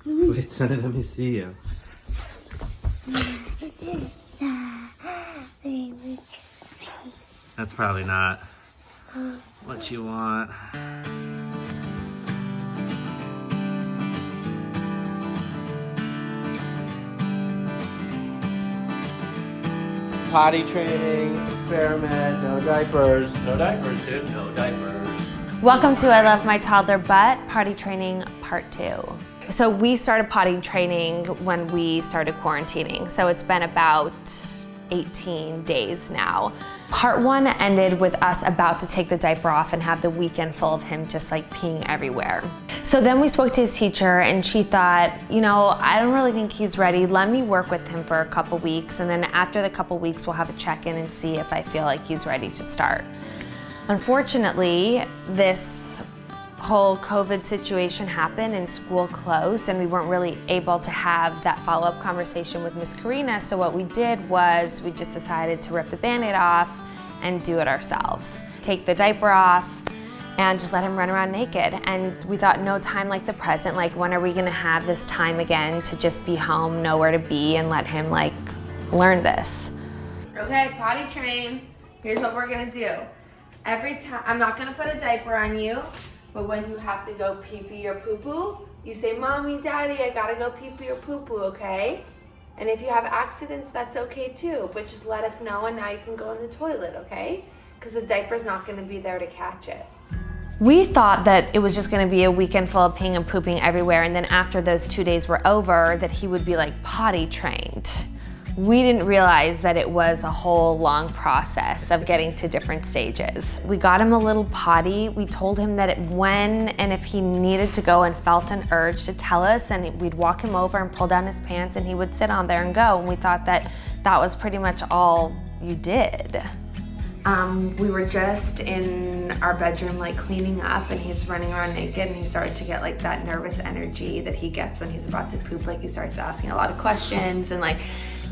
Wait, Sonny, let me see you. That's probably not what you want. Potty training, experiment, no diapers. No diapers, dude. No diapers. Welcome to I Love My Toddler, but potty training part 2. So we started potty training when we started quarantining. So it's been about 18 days now. Part 1 ended with us about to take the diaper off and have the weekend full of him just like peeing everywhere. So then we spoke to his teacher and she thought, you know, I don't really think he's ready. Let me work with him for a couple weeks, and then after the couple weeks we'll have a check-in and see if I feel like he's ready to start. Unfortunately, this whole COVID situation happened and school closed, and we weren't really able to have that follow-up conversation with Miss Karina. So what we did was we just decided to rip the Band-Aid off and do it ourselves. Take the diaper off and just let him run around naked. And we thought, no time like the present. Like, when are we gonna have this time again to just be home, know where to be, and let him like learn this? Okay, potty train. Here's what we're gonna do. Every time, I'm not gonna put a diaper on you, but when you have to go pee-pee or poo-poo, you say, Mommy, Daddy, I gotta go pee-pee or poo-poo, okay? And if you have accidents, that's okay too, but just let us know and now you can go in the toilet, okay? Because the diaper's not gonna be there to catch it. We thought that it was just gonna be a weekend full of peeing and pooping everywhere, and then after those 2 days were over, that he would be like potty trained. We didn't realize that it was a whole long process of getting to different stages. We got him a little potty. We told him that when and if he needed to go and felt an urge to tell us, and we'd walk him over and pull down his pants and he would sit on there and go. And we thought that that was pretty much all you did. We were just in our bedroom like cleaning up, and he's running around naked, and he started to get like that nervous energy that he gets when he's about to poop. Like, he starts asking a lot of questions, and like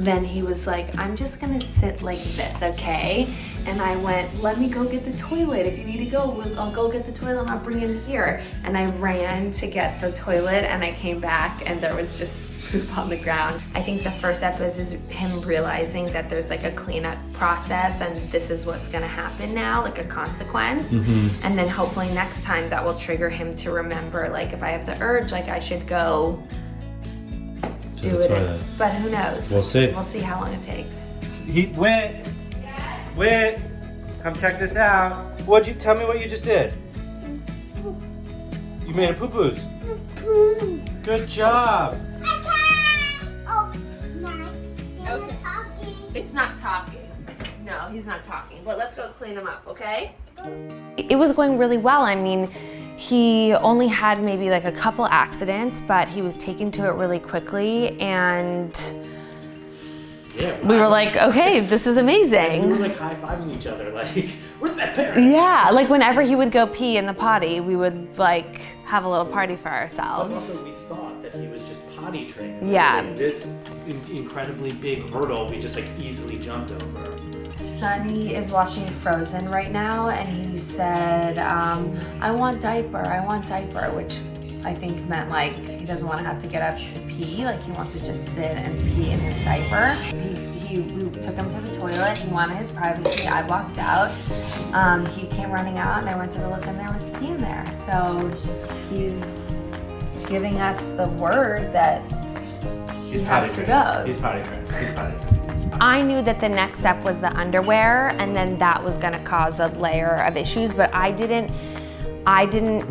then he was like, I'm just gonna sit like this, okay? And I went, let me go get the toilet. If you need to go, I'll go get the toilet and I'll bring it here. And I ran to get the toilet, and I came back and there was just poop on the ground. I think the first step is him realizing that there's like a cleanup process, and this is what's gonna happen now, like a consequence. And then hopefully next time that will trigger him to remember, like, if I have the urge, like I should go do it. But who knows? We'll see. We'll see how long it takes. Whit, Whit, come check this out. Tell me what you just did? You made a poo-poos. Good job. Okay. It's not talking. No, he's not talking. But let's go clean him up, okay? It was going really well. I mean, he only had maybe like a couple accidents, but he was taken to it really quickly, and we were like, okay, this is amazing. We were like high-fiving each other, like, we're the best parents. Yeah, like whenever he would go pee in the potty, we would like have a little party for ourselves. But also, we thought that he was just potty trained. Yeah. And this incredibly big hurdle we just like easily jumped over. Sonny is watching Frozen right now, and he said, I want diaper, which I think meant like he doesn't want to have to get up to pee, like he wants to just sit and pee in his diaper. We took him to the toilet, he wanted his privacy, I walked out. He came running out, and I went to go look, and there was pee in there. So he's giving us the word that he has to go. He's potty trained. He's potty trained. I knew that the next step was the underwear, and then that was gonna cause a layer of issues, but I didn't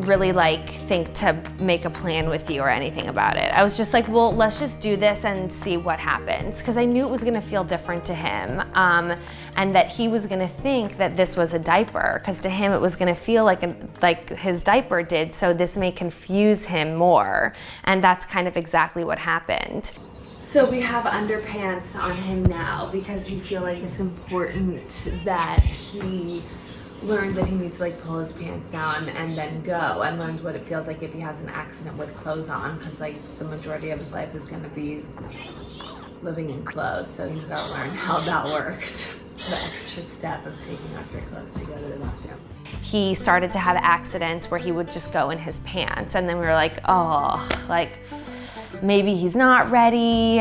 really like think to make a plan with you or anything about it. I was just like, well, let's just do this and see what happens, because I knew it was gonna feel different to him, and that he was gonna think that this was a diaper, because to him it was gonna feel like his diaper did, so this may confuse him more, and that's kind of exactly what happened. So we have underpants on him now because we feel like it's important that he learns that he needs to like pull his pants down and then go, and learns what it feels like if he has an accident with clothes on, because like the majority of his life is going to be living in clothes, so he's got to learn how that works. The extra step of taking off your clothes to go to the bathroom. He started to have accidents where he would just go in his pants, and then we were like, oh, like, maybe he's not ready.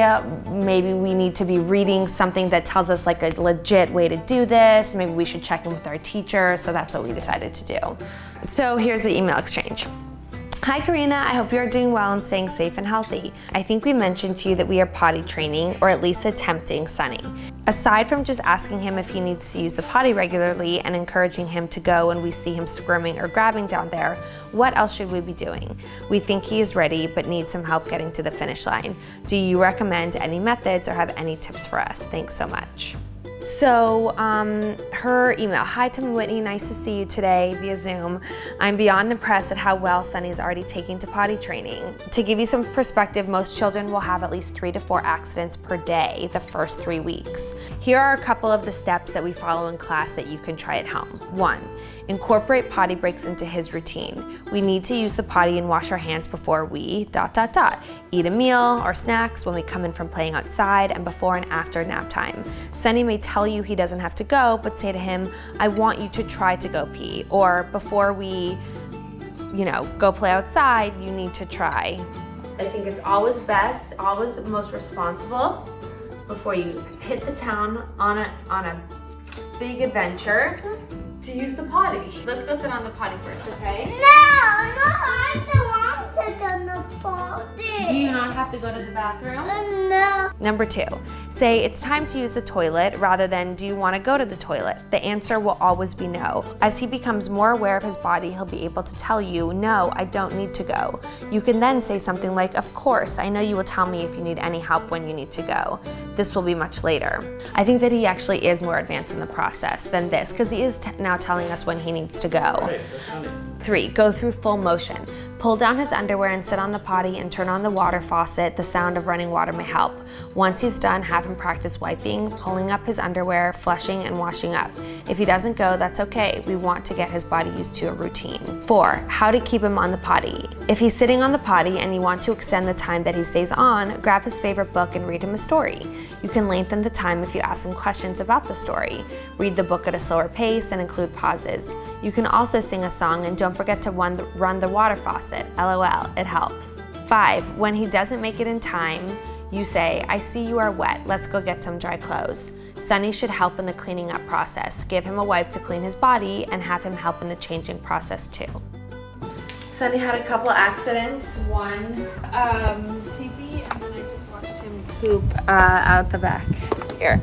Maybe we need to be reading something that tells us like a legit way to do this. Maybe we should check in with our teacher. So that's what we decided to do. So here's the email exchange. Hi Karina, I hope you are doing well and staying safe and healthy. I think we mentioned to you that we are potty training, or at least attempting, Sonny. Aside from just asking him if he needs to use the potty regularly and encouraging him to go when we see him squirming or grabbing down there, what else should we be doing? We think he is ready but needs some help getting to the finish line. Do you recommend any methods or have any tips for us? Thanks so much. So her email, hi Tim and Whitney, nice to see you today via Zoom. I'm beyond impressed at how well Sonny is already taking to potty training. To give you some perspective, most children will have at least 3 to 4 accidents per day the first 3 weeks. Here are a couple of the steps that we follow in class that you can try at home. 1, incorporate potty breaks into his routine. We need to use the potty and wash our hands before we ... eat a meal or snacks, when we come in from playing outside, and before and after nap time. Sonny may tell you he doesn't have to go, but say to him, I want you to try to go pee, or before we, go play outside, you need to try. I think it's always best, always the most responsible, before you hit the town on a big adventure, to use the potty. Let's go sit on the potty first, okay? No, I don't want to sit on the potty. Do you not have to go to the bathroom? No. Number 2, say it's time to use the toilet rather than do you want to go to the toilet? The answer will always be no. As he becomes more aware of his body, he'll be able to tell you, no, I don't need to go. You can then say something like, of course, I know you will tell me if you need any help when you need to go. This will be much later. I think that he actually is more advanced in the process than this, because he is now telling us when he needs to go. Right, that's funny. 3, go through full motion. Pull down his underwear and sit on the potty and turn on the water faucet. The sound of running water may help. Once he's done, have him practice wiping, pulling up his underwear, flushing, and washing up. If he doesn't go, that's okay. We want to get his body used to a routine. 4, how to keep him on the potty. If he's sitting on the potty and you want to extend the time that he stays on, grab his favorite book and read him a story. You can lengthen the time if you ask him questions about the story. Read the book at a slower pace and include pauses. You can also sing a song, and don't forget to run the water faucet. LOL, it helps. 5, when he doesn't make it in time, you say, I see you are wet, let's go get some dry clothes. Sonny should help in the cleaning up process. Give him a wipe to clean his body and have him help in the changing process too. Sonny had a couple accidents. One, pee-pee, and then I just watched him poop out the back. Here.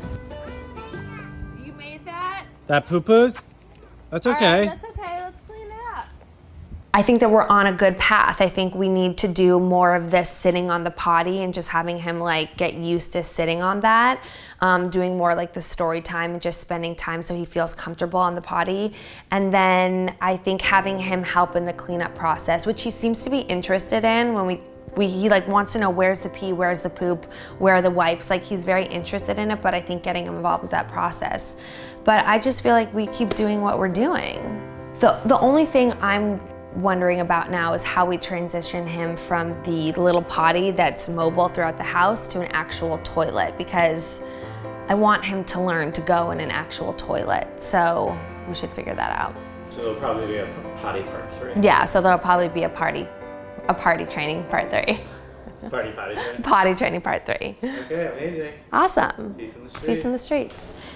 You made that? That poo-poos? That's okay. That's okay, let's clean it up. I think that we're on a good path. I think we need to do more of this sitting on the potty and just having him like get used to sitting on that. Doing more like the story time and just spending time so he feels comfortable on the potty. And then I think having him help in the cleanup process, which he seems to be interested in when he like wants to know where's the pee, where's the poop, where are the wipes. Like he's very interested in it, but I think getting him involved with that process. But I just feel like we keep doing what we're doing. The only thing I'm wondering about now is how we transition him from the little potty that's mobile throughout the house to an actual toilet, because I want him to learn to go in an actual toilet. So we should figure that out. So there'll probably be a potty part 3. Yeah, so there'll probably be a potty training part 3. Potty training. Potty training part 3. Okay, amazing. Awesome. Peace in the street. Peace in the streets.